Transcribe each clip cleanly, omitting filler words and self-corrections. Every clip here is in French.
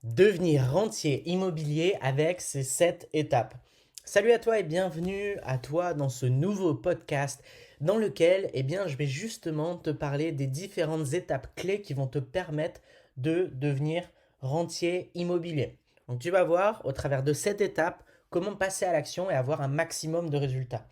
Devenir rentier immobilier avec ces 7 étapes. Salut à toi et bienvenue à toi dans ce nouveau podcast dans lequel je vais justement te parler des différentes étapes clés qui vont te permettre de devenir rentier immobilier. Donc tu vas voir au travers de cette étape comment passer à l'action et avoir un maximum de résultats.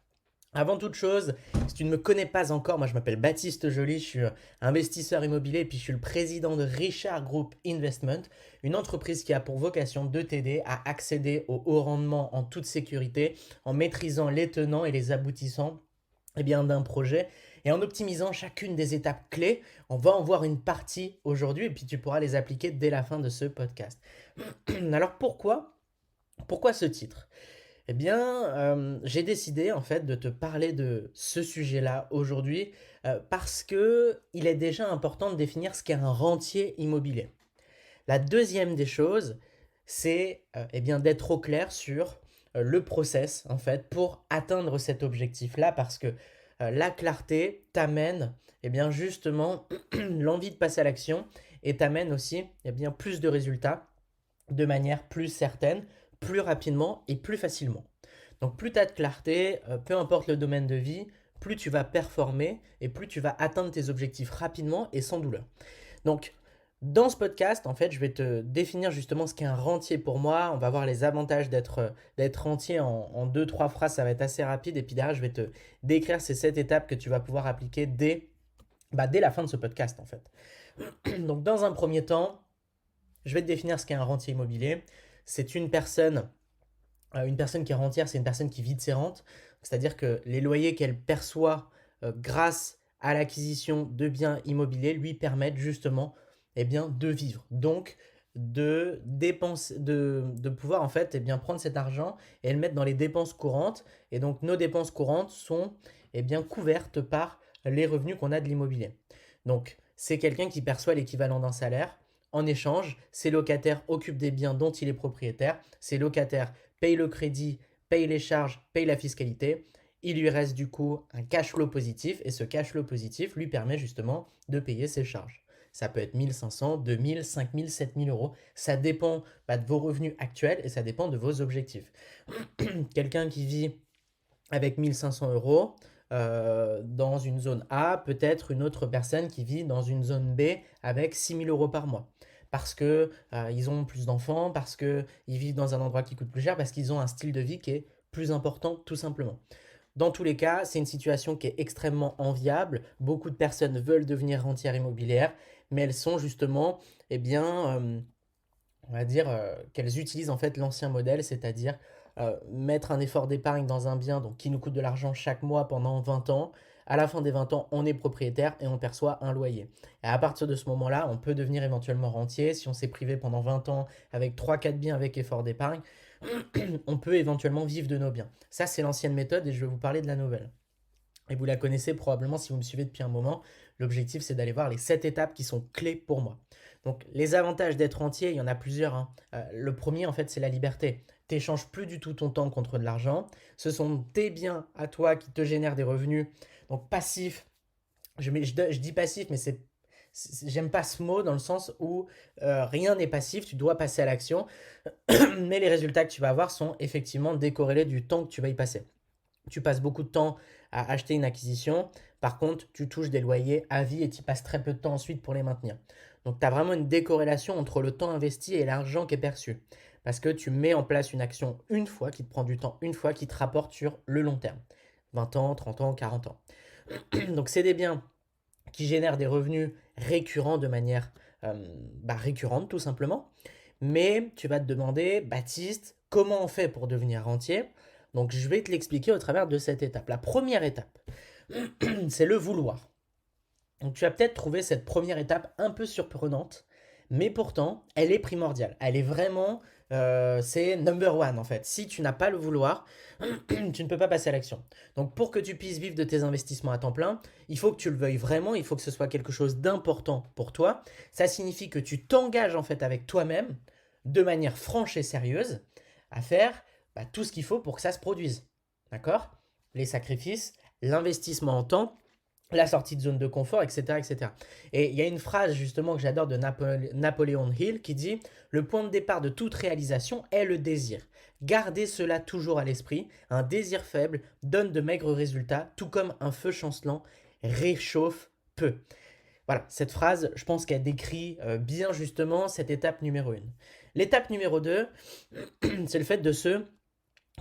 Avant toute chose, si tu ne me connais pas encore, moi je m'appelle Baptiste Joly, je suis investisseur immobilier et puis je suis le président de Richard Group Investment, une entreprise qui a pour vocation de t'aider à accéder au haut rendement en toute sécurité, en maîtrisant les tenants et les aboutissants d'un projet et en optimisant chacune des étapes clés. On va en voir une partie aujourd'hui et puis tu pourras les appliquer dès la fin de ce podcast. Alors pourquoi ce titre? J'ai décidé en fait de te parler de ce sujet-là aujourd'hui parce que il est déjà important de définir ce qu'est un rentier immobilier. La deuxième des choses, c'est d'être au clair sur le process en fait pour atteindre cet objectif-là parce que la clarté t'amène justement l'envie de passer à l'action et t'amène aussi plus de résultats de manière plus certaine, plus rapidement et plus facilement. Donc plus tu as de clarté, peu importe le domaine de vie, plus tu vas performer et plus tu vas atteindre tes objectifs rapidement et sans douleur. Donc dans ce podcast, en fait, je vais te définir justement ce qu'est un rentier pour moi. On va voir les avantages d'être rentier en 2-3 phrases, ça va être assez rapide. Et puis derrière, je vais te décrire ces 7 étapes que tu vas pouvoir appliquer dès la fin de ce podcast en fait. Donc dans un premier temps, je vais te définir ce qu'est un rentier immobilier. C'est une personne qui est rentière, c'est une personne qui vit de ses rentes. C'est-à-dire que les loyers qu'elle perçoit grâce à l'acquisition de biens immobiliers lui permettent justement de vivre. Donc de dépenser, de pouvoir en fait prendre cet argent et le mettre dans les dépenses courantes. Et donc nos dépenses courantes sont couvertes par les revenus qu'on a de l'immobilier. Donc c'est quelqu'un qui perçoit l'équivalent d'un salaire. En échange, ces locataires occupent des biens dont il est propriétaire. Ces locataires payent le crédit, payent les charges, payent la fiscalité. Il lui reste du coup un cash flow positif et ce cash flow positif lui permet justement de payer ses charges. Ça peut être 1500, 2000, 5000, 7000 euros. Ça dépend de vos revenus actuels et ça dépend de vos objectifs. Quelqu'un qui vit avec 1500 euros dans une zone A, peut-être une autre personne qui vit dans une zone B avec 6000 euros par mois. Parce que ils ont plus d'enfants, parce qu'ils vivent dans un endroit qui coûte plus cher, parce qu'ils ont un style de vie qui est plus important tout simplement. Dans tous les cas, c'est une situation qui est extrêmement enviable. Beaucoup de personnes veulent devenir rentières immobilières, mais elles sont justement, on va dire qu'elles utilisent en fait l'ancien modèle, c'est-à-dire mettre un effort d'épargne dans un bien donc, qui nous coûte de l'argent chaque mois pendant 20 ans. À la fin des 20 ans, on est propriétaire et on perçoit un loyer. Et à partir de ce moment-là, on peut devenir éventuellement rentier. Si on s'est privé pendant 20 ans avec 3-4 biens avec effort d'épargne, on peut éventuellement vivre de nos biens. Ça, c'est l'ancienne méthode et je vais vous parler de la nouvelle. Et vous la connaissez probablement si vous me suivez depuis un moment. L'objectif, c'est d'aller voir les 7 étapes qui sont clés pour moi. Donc, les avantages d'être rentier, il y en a plusieurs, hein. Le premier, en fait, c'est la liberté. Tu n'échanges plus du tout ton temps contre de l'argent. Ce sont tes biens à toi qui te génèrent des revenus. Donc, passif, je dis passif, mais j'aime pas ce mot dans le sens où rien n'est passif, tu dois passer à l'action. Mais les résultats que tu vas avoir sont effectivement décorrélés du temps que tu vas y passer. Tu passes beaucoup de temps à acheter une acquisition. Par contre, tu touches des loyers à vie et tu passes très peu de temps ensuite pour les maintenir. Donc, tu as vraiment une décorrélation entre le temps investi et l'argent qui est perçu. Parce que tu mets en place une action une fois, qui te prend du temps une fois, qui te rapporte sur le long terme. 20 ans, 30 ans, 40 ans. Donc, c'est des biens qui génèrent des revenus récurrents de manière récurrente, tout simplement. Mais tu vas te demander, Baptiste, comment on fait pour devenir rentier? Donc, je vais te l'expliquer au travers de cette étape. La première étape, c'est le vouloir. Donc, tu as peut-être trouvé cette première étape un peu surprenante, mais pourtant, elle est primordiale. Elle est vraiment, c'est number one en fait. Si tu n'as pas le vouloir, tu ne peux pas passer à l'action. Donc, pour que tu puisses vivre de tes investissements à temps plein, il faut que tu le veuilles vraiment, il faut que ce soit quelque chose d'important pour toi. Ça signifie que tu t'engages en fait avec toi-même, de manière franche et sérieuse, à faire tout ce qu'il faut pour que ça se produise. D'accord? Les sacrifices, l'investissement en temps, la sortie de zone de confort, etc., etc. Et il y a une phrase justement que j'adore de Napoléon Hill qui dit: le point de départ de toute réalisation est le désir. Gardez cela toujours à l'esprit. Un désir faible donne de maigres résultats, tout comme un feu chancelant réchauffe peu. Voilà, cette phrase, je pense qu'elle décrit bien justement cette étape numéro 1. L'étape numéro 2, c'est le fait de se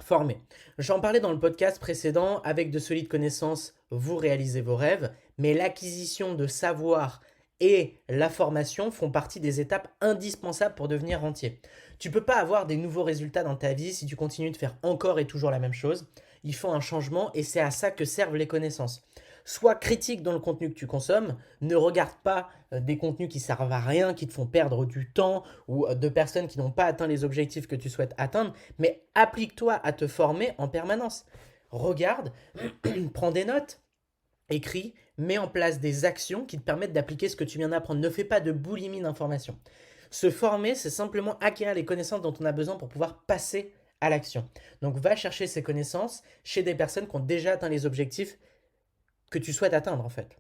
former. J'en parlais dans le podcast précédent, avec de solides connaissances, vous réalisez vos rêves, mais l'acquisition de savoir et la formation font partie des étapes indispensables pour devenir rentier. Tu ne peux pas avoir des nouveaux résultats dans ta vie si tu continues de faire encore et toujours la même chose. Il faut un changement et c'est à ça que servent les connaissances. Sois critique dans le contenu que tu consommes, ne regarde pas des contenus qui servent à rien, qui te font perdre du temps ou de personnes qui n'ont pas atteint les objectifs que tu souhaites atteindre, mais applique-toi à te former en permanence. Regarde, prends des notes, écris, mets en place des actions qui te permettent d'appliquer ce que tu viens d'apprendre. Ne fais pas de boulimie d'informations. Se former, c'est simplement acquérir les connaissances dont on a besoin pour pouvoir passer à l'action. Donc va chercher ces connaissances chez des personnes qui ont déjà atteint les objectifs que tu souhaites atteindre en fait.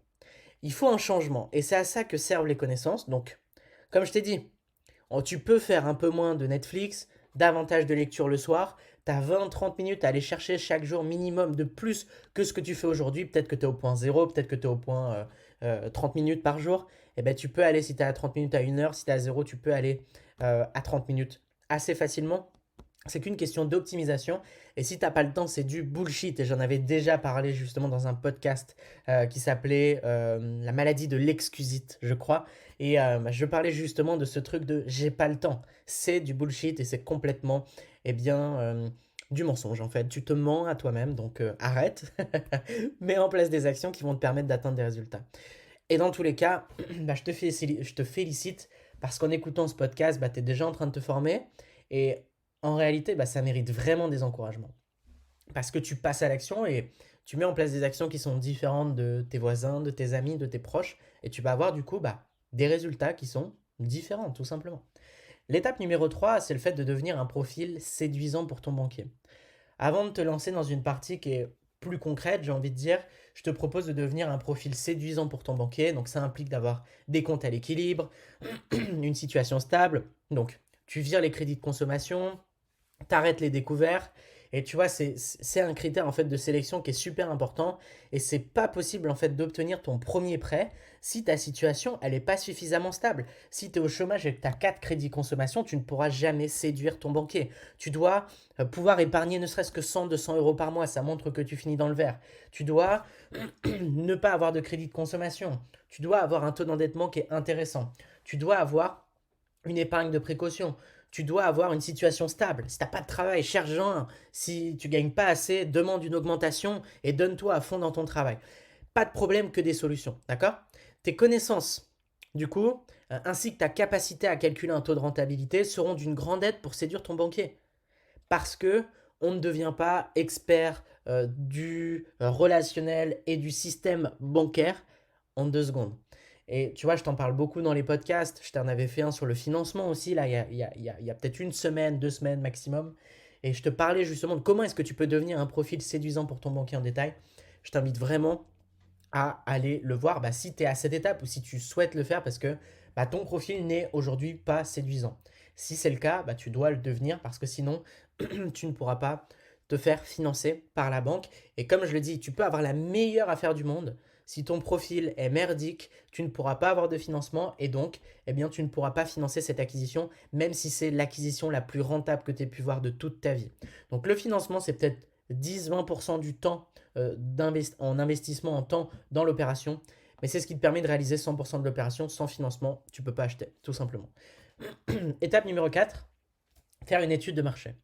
Il faut un changement et c'est à ça que servent les connaissances. Donc, comme je t'ai dit, tu peux faire un peu moins de Netflix, davantage de lecture le soir. Tu as 20-30 minutes à aller chercher chaque jour minimum de plus que ce que tu fais aujourd'hui. Peut-être que tu es au point 0, peut-être que tu es au point 30 minutes par jour. Et ben, tu peux aller, si tu es à 30 minutes à 1 heure, si tu es à 0, tu peux aller à 30 minutes assez facilement. C'est qu'une question d'optimisation. Et si tu n'as pas le temps, c'est du bullshit. Et j'en avais déjà parlé justement dans un podcast qui s'appelait La maladie de l'excusite, je crois. Et je parlais justement de ce truc de j'ai pas le temps. C'est du bullshit et c'est complètement, eh bien, du mensonge en fait. Tu te mens à toi-même, donc arrête. Mets en place des actions qui vont te permettre d'atteindre des résultats. Et dans tous les cas, je te félicite parce qu'en écoutant ce podcast, tu es déjà en train de te former. Et en réalité, ça mérite vraiment des encouragements. Parce que tu passes à l'action et tu mets en place des actions qui sont différentes de tes voisins, de tes amis, de tes proches. Et tu vas avoir du coup des résultats qui sont différents, tout simplement. L'étape numéro 3, c'est le fait de devenir un profil séduisant pour ton banquier. Avant de te lancer dans une partie qui est plus concrète, j'ai envie de dire, je te propose de devenir un profil séduisant pour ton banquier. Donc ça implique d'avoir des comptes à l'équilibre, une situation stable. Donc tu vires les crédits de consommation, t'arrêtes les découverts. Et tu vois, c'est un critère en fait de sélection qui est super important. Et c'est pas possible en fait d'obtenir ton premier prêt si ta situation elle est pas suffisamment stable. Si tu es au chômage et que tu as 4 crédits consommation, tu ne pourras jamais séduire ton banquier. Tu dois pouvoir épargner ne serait-ce que 100-200 euros par mois. Ça montre que tu finis dans le vert. Tu dois ne pas avoir de crédit de consommation. Tu dois avoir un taux d'endettement qui est intéressant. Tu dois avoir une épargne de précaution. Tu dois avoir une situation stable. Si tu n'as pas de travail, cherche-en. Si tu ne gagnes pas assez, demande une augmentation et donne-toi à fond dans ton travail. Pas de problème, que des solutions. D'accord? Tes connaissances, du coup, ainsi que ta capacité à calculer un taux de rentabilité seront d'une grande aide pour séduire ton banquier. Parce que on ne devient pas expert du relationnel et du système bancaire en 2 secondes. Et tu vois, je t'en parle beaucoup dans les podcasts. Je t'en avais fait un sur le financement aussi, là, il y a peut-être 1 semaine, 2 semaines maximum. Et je te parlais justement de comment est-ce que tu peux devenir un profil séduisant pour ton banquier en détail. Je t'invite vraiment à aller le voir si tu es à cette étape ou si tu souhaites le faire parce que ton profil n'est aujourd'hui pas séduisant. Si c'est le cas, tu dois le devenir parce que sinon, tu ne pourras pas te faire financer par la banque. Et comme je le dis, tu peux avoir la meilleure affaire du monde. Si ton profil est merdique, tu ne pourras pas avoir de financement et donc, tu ne pourras pas financer cette acquisition, même si c'est l'acquisition la plus rentable que tu aies pu voir de toute ta vie. Donc le financement, c'est peut-être 10-20% du temps en investissement en temps dans l'opération, mais c'est ce qui te permet de réaliser 100% de l'opération. Sans financement, tu ne peux pas acheter, tout simplement. Étape numéro 4, faire une étude de marché.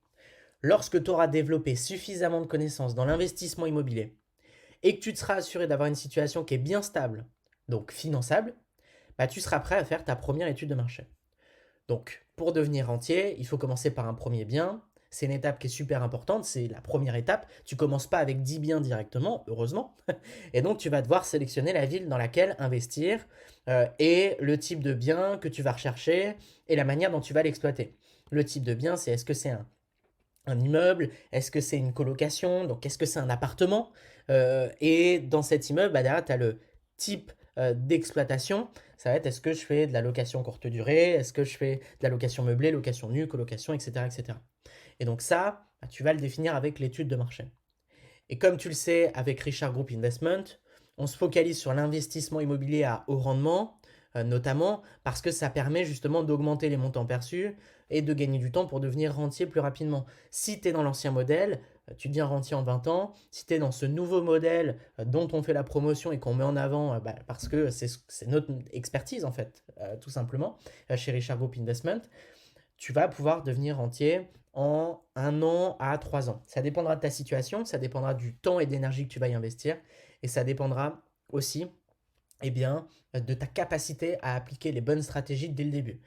Lorsque tu auras développé suffisamment de connaissances dans l'investissement immobilier et que tu te seras assuré d'avoir une situation qui est bien stable, donc finançable, tu seras prêt à faire ta première étude de marché. Donc, pour devenir rentier, il faut commencer par un premier bien. C'est une étape qui est super importante, c'est la première étape. Tu commences pas avec 10 biens directement, heureusement. Et donc, tu vas devoir sélectionner la ville dans laquelle investir et le type de bien que tu vas rechercher et la manière dont tu vas l'exploiter. Le type de bien, c'est est-ce que c'est un immeuble, est-ce que c'est une colocation, donc est-ce que c'est un appartement. Et dans cet immeuble, derrière, tu as le type d'exploitation. Ça va être est-ce que je fais de la location courte durée, est-ce que je fais de la location meublée, location nue, colocation, etc. etc. Et donc ça, bah, tu vas le définir avec l'étude de marché. Et comme tu le sais, avec Richard Group Investment, on se focalise sur l'investissement immobilier à haut rendement, notamment parce que ça permet justement d'augmenter les montants perçus et de gagner du temps pour devenir rentier plus rapidement. Si tu es dans l'ancien modèle, tu deviens rentier en 20 ans. Si tu es dans ce nouveau modèle dont on fait la promotion et qu'on met en avant parce que c'est notre expertise en fait, tout simplement, chez Richard Group Investment, tu vas pouvoir devenir rentier en 1 an à 3 ans. Ça dépendra de ta situation, ça dépendra du temps et d'énergie que tu vas y investir, et ça dépendra aussi de ta capacité à appliquer les bonnes stratégies dès le début.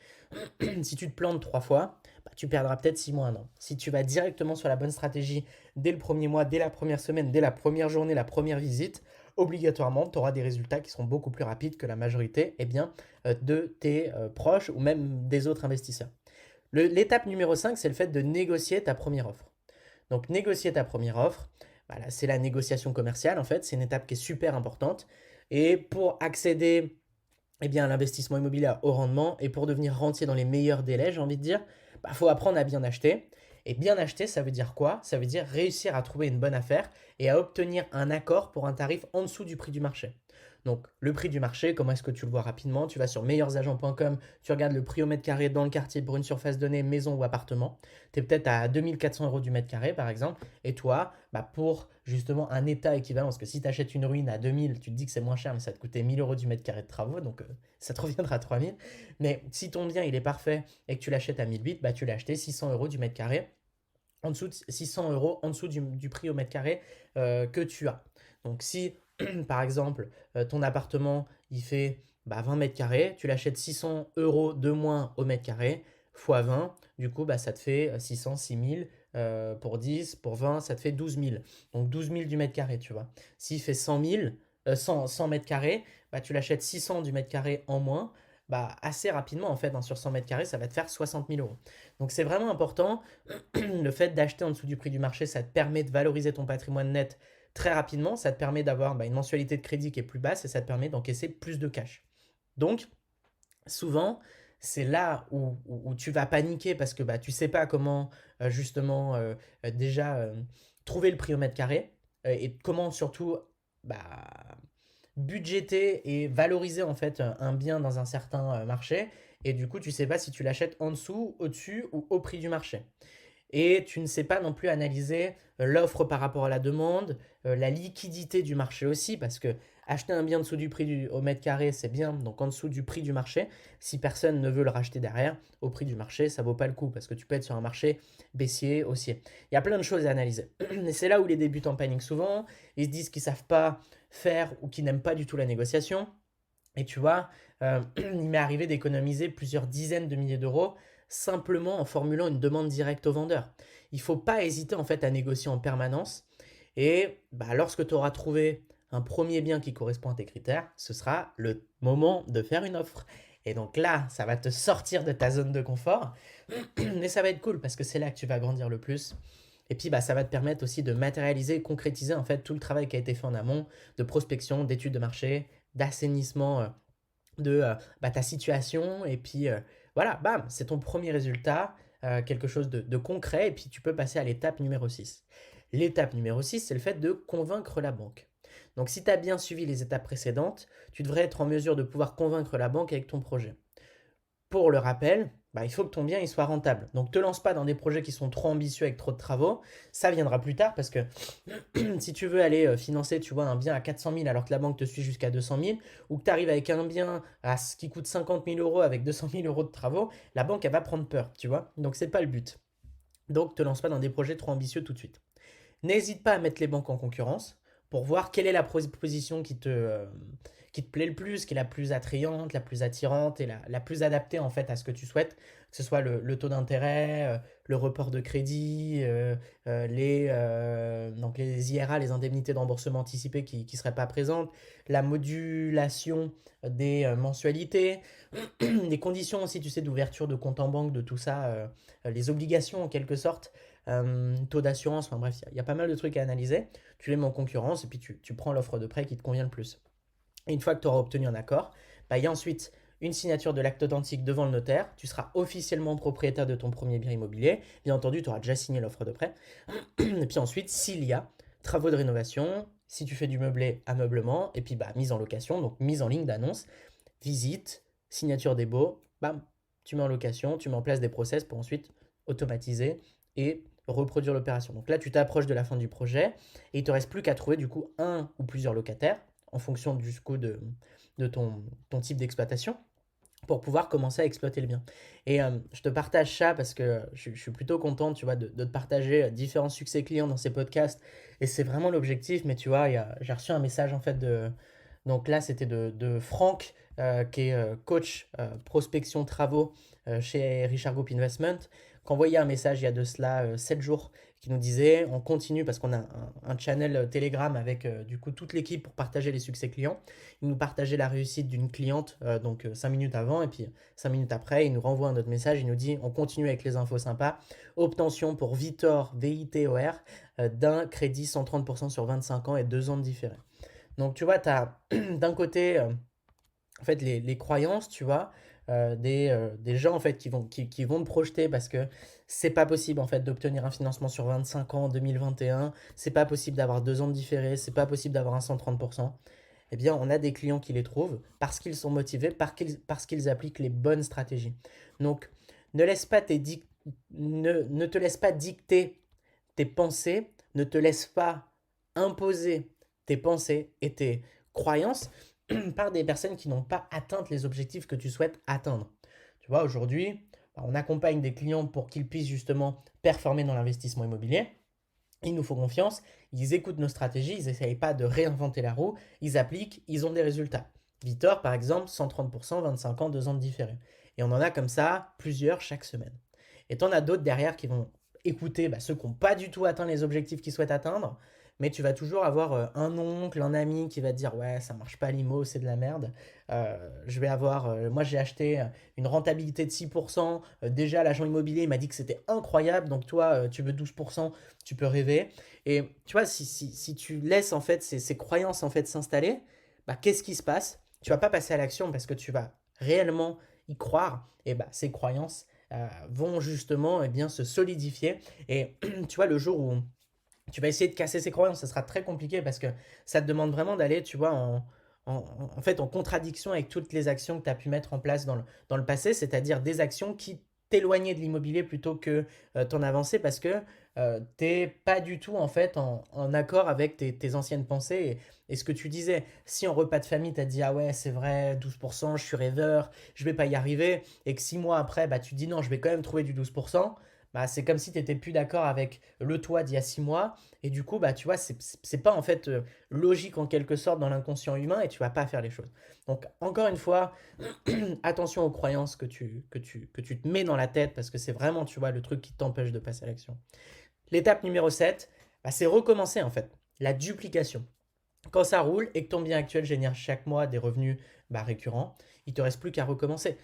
Si tu te plantes 3 fois, tu perdras peut-être 6 mois, 1 an. Si tu vas directement sur la bonne stratégie dès le premier mois, dès la première semaine, dès la première journée, la première visite, obligatoirement, tu auras des résultats qui seront beaucoup plus rapides que la majorité de tes proches ou même des autres investisseurs. L'étape numéro 5, c'est le fait de négocier ta première offre. Donc négocier ta première offre, voilà, c'est la négociation commerciale en fait, c'est une étape qui est super importante. Et pour accéder à l'investissement immobilier à haut rendement et pour devenir rentier dans les meilleurs délais, j'ai envie de dire, faut apprendre à bien acheter. Et bien acheter, ça veut dire quoi? Ça veut dire réussir à trouver une bonne affaire et à obtenir un accord pour un tarif en dessous du prix du marché. Donc le prix du marché, comment est-ce que tu le vois rapidement? Tu vas sur meilleursagents.com, tu regardes le prix au mètre carré dans le quartier pour une surface donnée, maison ou appartement. Tu es peut-être à 2400 euros du mètre carré par exemple. Et toi, pour justement un état équivalent, parce que si tu achètes une ruine à 2000, tu te dis que c'est moins cher, mais ça te coûtait 1000 euros du mètre carré de travaux, donc ça te reviendra à 3000. Mais si ton bien il est parfait et que tu l'achètes à 1008, tu l'as acheté 600 euros du mètre carré, en dessous de 600 euros en dessous du prix au mètre carré que tu as. Donc si par exemple ton appartement il fait 20 mètres carrés, tu l'achètes 600 euros de moins au mètre carré, fois 20, du coup ça te fait 600, 6000 pour 10, pour 20, ça te fait 12 000. Donc 12 000 du mètre carré, tu vois. S'il fait 100 000, 100 mètres carrés, tu l'achètes 600 du mètre carré en moins, assez rapidement en fait, sur 100 mètres carrés, ça va te faire 60 000 euros. Donc c'est vraiment important. Le fait d'acheter en dessous du prix du marché, ça te permet de valoriser ton patrimoine net très rapidement. Ça te permet d'avoir une mensualité de crédit qui est plus basse et ça te permet d'encaisser plus de cash. Donc, souvent, c'est là où tu vas paniquer parce que tu ne sais pas comment justement déjà trouver le prix au mètre carré et comment surtout bah, budgéter et valoriser en fait un bien dans un certain marché. Et du coup, tu ne sais pas si tu l'achètes en dessous, au-dessus ou au prix du marché. Et tu ne sais pas non plus analyser l'offre par rapport à la demande, la liquidité du marché aussi, parce que acheter un bien en dessous du prix au mètre carré, c'est bien, donc en dessous du prix du marché. Si personne ne veut le racheter derrière, au prix du marché, ça vaut pas le coup, parce que tu peux être sur un marché baissier, haussier. Il y a plein de choses à analyser. Et c'est là où les débutants paniquent souvent, ils se disent qu'ils ne savent pas faire ou qu'ils n'aiment pas du tout la négociation. Et tu vois, il m'est arrivé d'économiser plusieurs dizaines de milliers d'euros simplement en formulant une demande directe au vendeur. Il ne faut pas hésiter en fait à négocier en permanence. Et lorsque tu auras trouvé un premier bien qui correspond à tes critères, ce sera le moment de faire une offre. Et donc là, ça va te sortir de ta zone de confort. Mais ça va être cool parce que c'est là que tu vas grandir le plus. Et puis ça va te permettre aussi de matérialiser et concrétiser en fait tout le travail qui a été fait en amont, de prospection, d'études de marché, d'assainissement de ta situation. Et puis voilà, bam, c'est ton premier résultat, quelque chose de concret. Et puis tu peux passer à l'étape numéro 6. L'étape numéro 6, c'est le fait de convaincre la banque. Donc si tu as bien suivi les étapes précédentes, tu devrais être en mesure de pouvoir convaincre la banque avec ton projet. Pour le rappel, il faut que ton bien il soit rentable. Donc, te lance pas dans des projets qui sont trop ambitieux avec trop de travaux. Ça viendra plus tard parce que si tu veux aller financer, tu vois, un bien à 400 000 alors que la banque te suit jusqu'à 200 000 ou que tu arrives avec un bien qui coûte 50 000 euros avec 200 000 euros de travaux, la banque, elle va prendre peur, tu vois. Donc, c'est pas le but. Donc, te lance pas dans des projets trop ambitieux tout de suite. N'hésite pas à mettre les banques en concurrence pour voir quelle est la proposition qui te plaît le plus, qui est la plus attrayante, la plus attirante et la plus adaptée en fait à ce que tu souhaites, que ce soit le taux d'intérêt, le report de crédit, donc les IRA, les indemnités de remboursement anticipé qui ne seraient pas présentes, la modulation des mensualités, les conditions aussi, tu sais, d'ouverture de compte en banque, de tout ça, les obligations en quelque sorte, taux d'assurance, enfin bref, il y a pas mal de trucs à analyser. Tu les mets en concurrence et puis tu prends l'offre de prêt qui te convient le plus. Et une fois que tu auras obtenu un accord, bah, il y a ensuite une signature de l'acte authentique devant le notaire. Tu seras officiellement propriétaire de ton premier bien immobilier. Bien entendu, tu auras déjà signé l'offre de prêt. Et puis ensuite, s'il y a travaux de rénovation, si tu fais du meublé, ameublement, et puis bah, mise en location, donc mise en ligne d'annonce, visite, signature des baux, bam, tu mets en location, tu mets en place des process pour ensuite automatiser et reproduire l'opération. Donc là, tu t'approches de la fin du projet et il te reste plus qu'à trouver du coup un ou plusieurs locataires en fonction du coup de ton type d'exploitation pour pouvoir commencer à exploiter le bien. Et je te partage ça parce que je suis plutôt content, tu vois, de te partager différents succès clients dans ces podcasts. Et c'est vraiment l'objectif. Mais tu vois, j'ai reçu un message en fait de... Donc là, c'était de Franck, qui est coach prospection travaux chez Richard Group Investment, qui envoyait un message il y a de cela 7 jours, qui nous disait, on continue parce qu'on a un channel Telegram avec du coup toute l'équipe pour partager les succès clients. Il nous partageait la réussite d'une cliente, donc 5 minutes avant, et puis 5 minutes après, il nous renvoie un autre message, il nous dit on continue avec les infos sympas. Obtention pour Vitor, VITOR, d'un crédit 130% sur 25 ans et 2 ans de différé. Donc tu vois, tu as d'un côté en fait les croyances, tu vois, des gens en fait qui vont te projeter parce que c'est pas possible en fait d'obtenir un financement sur 25 ans en 2021, c'est pas possible d'avoir 2 ans de différé, c'est pas possible d'avoir un 130%. Eh bien, on a des clients qui les trouvent parce qu'ils sont motivés, parce qu'ils appliquent les bonnes stratégies. Donc, ne, laisse pas tes dic- ne te laisse pas dicter tes pensées, ne te laisse pas imposer tes pensées et tes croyances par des personnes qui n'ont pas atteint les objectifs que tu souhaites atteindre. Tu vois, aujourd'hui, on accompagne des clients pour qu'ils puissent justement performer dans l'investissement immobilier. Ils nous font confiance, ils écoutent nos stratégies, ils n'essayent pas de réinventer la roue, ils appliquent, ils ont des résultats. Vitor, par exemple, 130%, 25 ans, 2 ans de différé. Et on en a comme ça plusieurs chaque semaine. Et tu en as d'autres derrière qui vont écouter ceux qui n'ont pas du tout atteint les objectifs qu'ils souhaitent atteindre, mais tu vas toujours avoir un oncle, un ami qui va te dire ouais, ça marche pas l'IMO, c'est de la merde. Je vais avoir, moi j'ai acheté une rentabilité de 6%. Déjà, l'agent immobilier il m'a dit que c'était incroyable, donc toi, tu veux 12%, tu peux rêver. Et tu vois, si tu laisses en fait ces croyances en fait s'installer, qu'est-ce qui se passe? Tu vas pas passer à l'action parce que tu vas réellement y croire. Et ces croyances vont justement bien se solidifier. Et tu vois, le jour où tu vas essayer de casser ces croyances, ça sera très compliqué parce que ça te demande vraiment d'aller, tu vois, en fait, en contradiction avec toutes les actions que tu as pu mettre en place dans le passé, c'est-à-dire des actions qui t'éloignaient de l'immobilier plutôt que t'en avancer parce que t'es pas du tout en fait en accord avec tes anciennes pensées et ce que tu disais. Si en repas de famille, tu as dit ah ouais, c'est vrai, 12%, je suis rêveur, je vais pas y arriver, et que 6 mois après, tu dis non, je vais quand même trouver du 12%, c'est comme si tu n'étais plus d'accord avec le toi d'il y a 6 mois. Et du coup, tu vois, c'est pas en fait logique en quelque sorte dans l'inconscient humain et tu vas pas faire les choses. Donc, encore une fois, attention aux croyances que tu te mets dans la tête parce que c'est vraiment, tu vois, le truc qui t'empêche de passer à l'action. L'étape numéro 7, c'est recommencer en fait, la duplication. Quand ça roule et que ton bien actuel génère chaque mois des revenus récurrents, il ne te reste plus qu'à recommencer.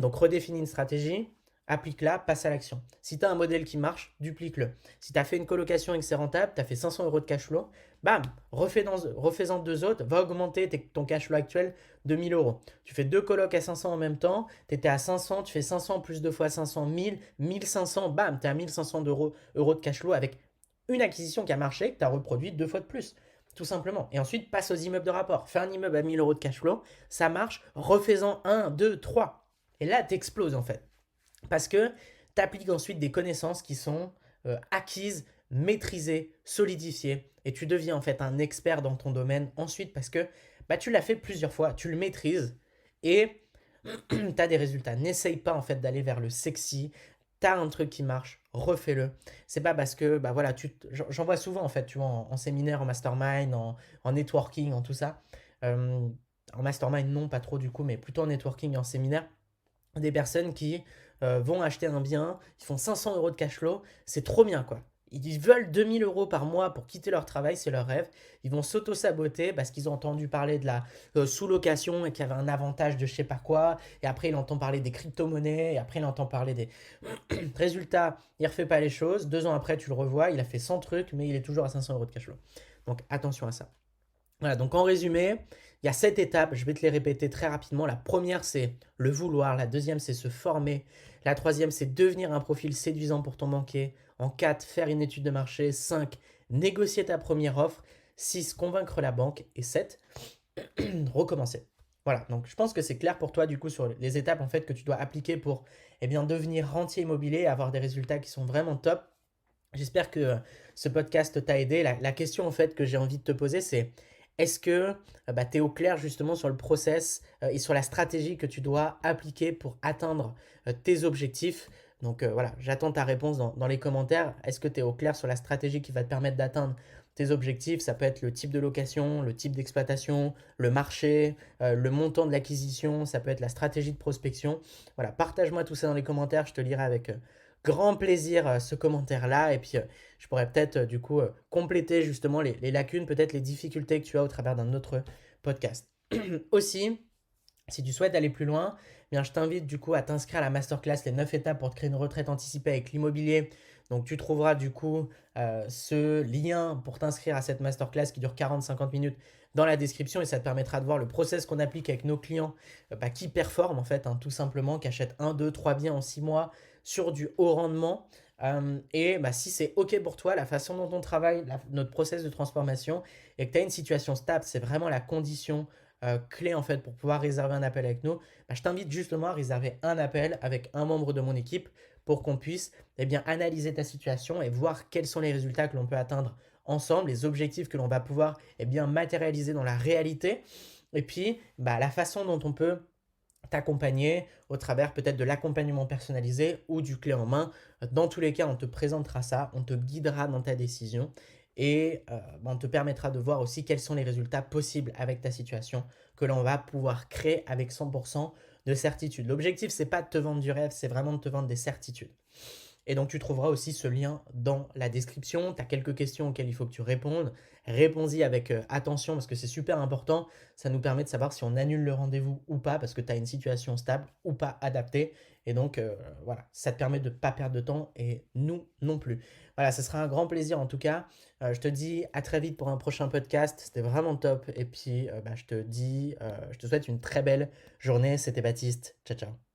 Donc redéfinis une stratégie, applique-la, passe à l'action. Si tu as un modèle qui marche, duplique-le. Si tu as fait une colocation et que c'est rentable, tu as fait 500 euros de cash flow, bam, refais-en deux autres, va augmenter ton cash flow actuel de 1000 euros. Tu fais deux colocs à 500 en même temps, tu étais à 500, tu fais 500 plus 2 fois 500, 1000, 1500, bam, tu es à 1500 euros de cash flow avec une acquisition qui a marché, que tu as reproduit deux fois de plus. Tout simplement. Et ensuite, passe aux immeubles de rapport. Fais un immeuble à 1000 euros de cash flow, ça marche, refais-en un, deux, trois. Et là, t'exploses en fait. Parce que tu appliques ensuite des connaissances qui sont acquises, maîtrisées, solidifiées. Et tu deviens en fait un expert dans ton domaine ensuite parce que tu l'as fait plusieurs fois, tu le maîtrises et tu as des résultats. N'essaye pas en fait d'aller vers le sexy. Tu as un truc qui marche, refais-le. C'est pas parce que, voilà, j'en vois souvent en fait, tu vois, en séminaire, en mastermind, en networking, en tout ça. Euh, En mastermind, non, pas trop du coup, mais plutôt en networking et en séminaire des personnes qui vont acheter un bien, ils font 500 euros de cash flow, c'est trop bien quoi. Ils veulent 2000 euros par mois pour quitter leur travail, c'est leur rêve. Ils vont s'auto-saboter parce qu'ils ont entendu parler de la sous-location et qu'il y avait un avantage de je sais pas quoi. Et après, il entend parler des crypto-monnaies. Et après, il entend parler des résultats. Il refait pas les choses. 2 ans après, tu le revois. Il a fait 100 trucs, mais il est toujours à 500 euros de cash flow. Donc attention à ça. Voilà, donc en résumé, il y a 7 étapes, je vais te les répéter très rapidement. La première, c'est le vouloir. La deuxième, c'est se former. La troisième, c'est devenir un profil séduisant pour ton banquier. En 4, faire une étude de marché. 5, négocier ta première offre. 6, convaincre la banque. Et 7, recommencer. Voilà, donc je pense que c'est clair pour toi du coup sur les étapes en fait que tu dois appliquer pour devenir rentier immobilier et avoir des résultats qui sont vraiment top. J'espère que ce podcast t'a aidé. La question en fait que j'ai envie de te poser, c'est est-ce que tu es au clair justement sur le process et sur la stratégie que tu dois appliquer pour atteindre tes objectifs. Donc voilà, j'attends ta réponse dans les commentaires. Est-ce que tu es au clair sur la stratégie qui va te permettre d'atteindre tes objectifs? Ça peut être le type de location, le type d'exploitation, le marché, le montant de l'acquisition, ça peut être la stratégie de prospection. Voilà, partage-moi tout ça dans les commentaires, je te lirai avec grand plaisir ce commentaire-là. Et puis, je pourrais peut-être du coup compléter justement les lacunes, peut-être les difficultés que tu as au travers d'un autre podcast. Aussi, si tu souhaites aller plus loin, eh bien, je t'invite du coup à t'inscrire à la masterclass Les 9 étapes pour te créer une retraite anticipée avec l'immobilier. Donc tu trouveras du coup ce lien pour t'inscrire à cette masterclass qui dure 40-50 minutes dans la description et ça te permettra de voir le process qu'on applique avec nos clients qui performent en fait, hein, tout simplement, qui achètent un, 2, 3 biens en 6 mois sur du haut rendement. Et si c'est OK pour toi, la façon dont on travaille, notre process de transformation et que tu as une situation stable, c'est vraiment la condition clé en fait pour pouvoir réserver un appel avec nous, je t'invite justement à réserver un appel avec un membre de mon équipe pour qu'on puisse analyser ta situation et voir quels sont les résultats que l'on peut atteindre ensemble, les objectifs que l'on va pouvoir matérialiser dans la réalité et puis la façon dont on peut t'accompagner au travers peut-être de l'accompagnement personnalisé ou du clé en main. Dans tous les cas, on te présentera ça, on te guidera dans ta décision et on te permettra de voir aussi quels sont les résultats possibles avec ta situation que l'on va pouvoir créer avec 100% de certitude. L'objectif, c'est pas de te vendre du rêve, c'est vraiment de te vendre des certitudes. Et donc, tu trouveras aussi ce lien dans la description. Tu as quelques questions auxquelles il faut que tu répondes. Réponds-y avec attention parce que c'est super important. Ça nous permet de savoir si on annule le rendez-vous ou pas parce que tu as une situation stable ou pas adaptée. Et donc, voilà, ça te permet de ne pas perdre de temps et nous non plus. Voilà, ce sera un grand plaisir en tout cas. Je te dis à très vite pour un prochain podcast. C'était vraiment top. Et puis, je te souhaite une très belle journée. C'était Baptiste. Ciao, ciao.